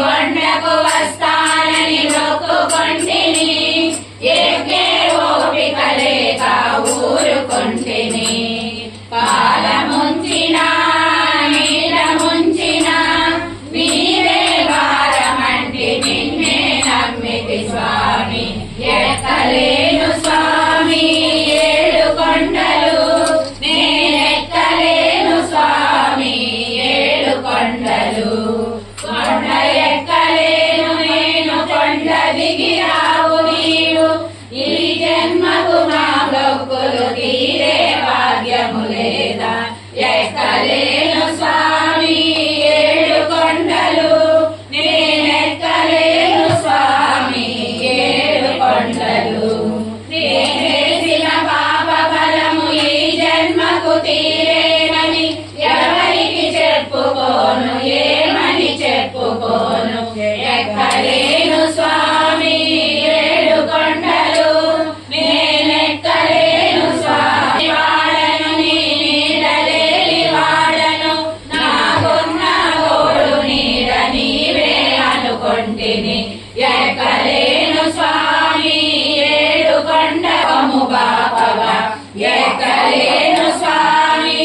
కొండకు వస్తానని మొక్కుకొంటిని, ఎక్కే ఓపిక లేక ఊరుకొంటిని. పాల ముంచిన నీల ముంచిన నీవే వారమంటి నిన్నే నమ్మితి స్వామి. ఎక్కలేను స్వామి ఏడు కొండలు, నేనెక్కలేను స్వామి ఏడు కొండలు. కొండ ఎక్కలేను నేను, కొండ దిగిరావు నీవు. ఈ జన్మకు నా మొక్కులు తీరే భాగ్యము లేదా. ఎక్కలేను స్వామి ఏడు కొండలు, నేనెక్కలేను స్వామి ఏడు కొండలు. నేనేసిన పాప ఫలము ఈ జన్మకు తీరేనని ఎవరికి చెప్పుకోను, ఏమని చెప్పుకోను. ఎక్కలేను స్వామి ఏడు కొండలు, నేనెక్కలేను స్వామి. వాడను నీ నీడలేని వాడను, నాకున్న గోడు నీడ నీవే అనుకొంటిని. ఎక్కలేను స్వామి ఏడు కొండము బాపవ. ఎక్కలేను స్వామి